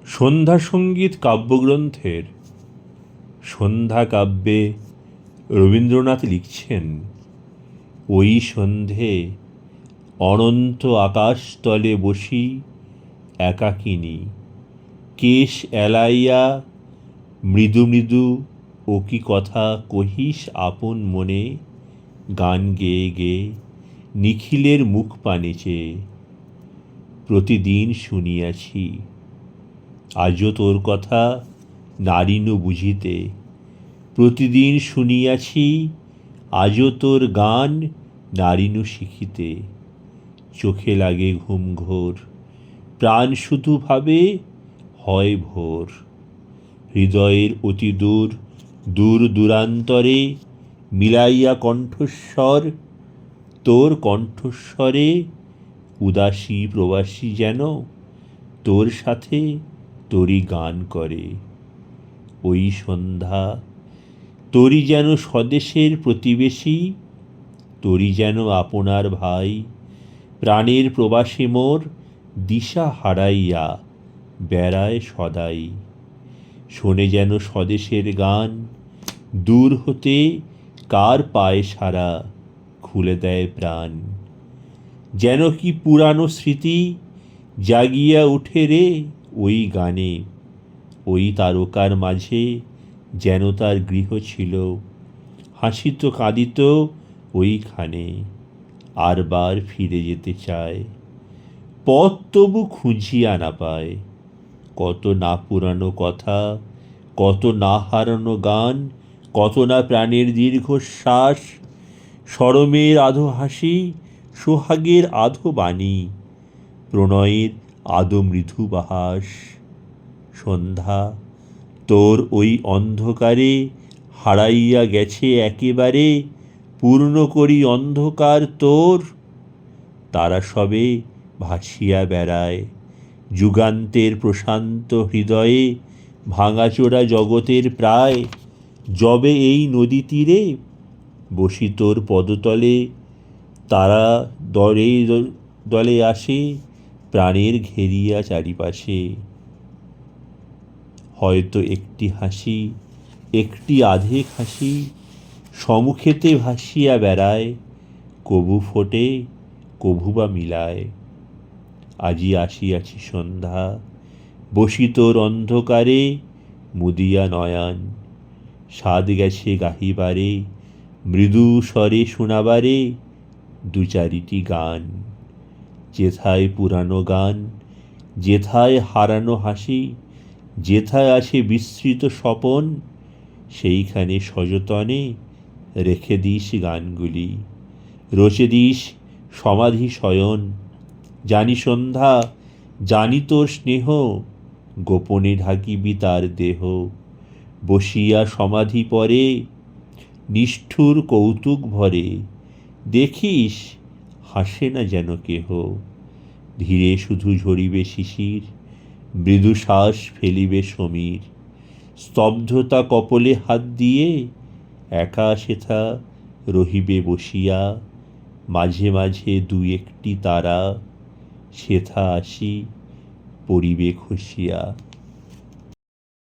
সন্ধ্যা সঙ্গীত কাব্যগ্রন্থের সন্ধ্যা কাব্যে রবীন্দ্রনাথ লিখছেন, ওই সন্ধে অনন্ত আকাশতলে বসি একাকিনী, কেশ এলাইয়া মৃদু মৃদু ও কি কথা কহিস আপন মনে, গান গেয়ে গেয়ে নিখিলের মুখ পানে চেয়ে। প্রতিদিন শুনিয়াছি আজও তোর কথা নারিনু বুঝিতে, প্রতিদিন শুনিয়াছি আজও তোর গান নারিনু শিখিতে। চোখে লাগে ঘুম ঘোর, প্রাণ শুধু ভাবে হয় ভোর। হৃদয়ের অতি দূর দূর দূরান্তরে মিলাইয়া কণ্ঠস্বর, তোর কণ্ঠস্বরে উদাসী প্রবাসী যেন তোর সাথে তোরই গান করে। ওই সন্ধ্যা তোরই যেন স্বদেশের প্রতিবেশী, তোরই যেন আপনার ভাই, প্রাণের প্রবাসী মোর দিশা হারাইয়া বেড়ায় সদাই। শোনে যেন স্বদেশের গান, দূর হতে কার পায় সারা, খুলে দেয় প্রাণ। যেন কি পুরানো স্মৃতি জাগিয়া উঠে রে ওই গানে। ওই তারকার মাঝে যেন তার গৃহ ছিল, হাসিত কাঁদিত ওইখানে, আর বার ফিরে যেতে চায়। পথ তবু খুঁজিয়া না পায়, কত না পুরানো কথা, কত না হারানো গান, কত না প্রাণের দীর্ঘশ্বাস, সরমের আধো হাসি, সোহাগের আধো বাণী, প্রণয়ের আদো মৃদু বাহাস। সন্ধ্যা তোর ওই অন্ধকারে হারাইয়া গেছে একেবারে, পূর্ণ করি অন্ধকার তোর। তারা সবে ভাসিয়া বেড়ায় যুগান্তের প্রশান্ত হৃদয়ে, ভাঙাচোরা জগতের প্রায়। যবে এই নদী তীরে বসি তোর পদতলে, তারা দলে দলে আসে প্রাণের ঘেরিয়া চারিপাশে। হয়তো একটি হাসি, একটি আধেক হাসি সমুখেতে ভাসিয়া বেড়ায়, কবু ফোটে কভু বা মিলায়। আজি আসিয়াছি সন্ধ্যা, বসি তোর অন্ধকারে মুদিয়া নয়ন। সাদ গেছে গাহিবারে, মৃদু স্বরে শোনাবারে দু চারিটি গান। যেথায় পুরানো গান, যেথায় হারানো হাসি, যেথায় আছে বিস্মৃত স্বপন, সেইখানে সযতনে রেখে দিস গানগুলি, রচে দিস সমাধি শয়ন। জানি সন্ধ্যা, জানি তোর স্নেহ, গোপনে ঢাকিবি তার দেহ। বসিয়া সমাধি পরে নিষ্ঠুর কৌতুক ভরে, দেখিস হাসে না যেন কেহ। ধীরে শুধু ঝরিবে শিশির, মৃদু শ্বাস ফেলিবে সমীর। স্তব্ধতা কপলে হাত দিয়ে একা সেথা রহিবে বসিয়া, মাঝে মাঝে দু একটি তারা সেথা আসি পড়িবে খসিয়া।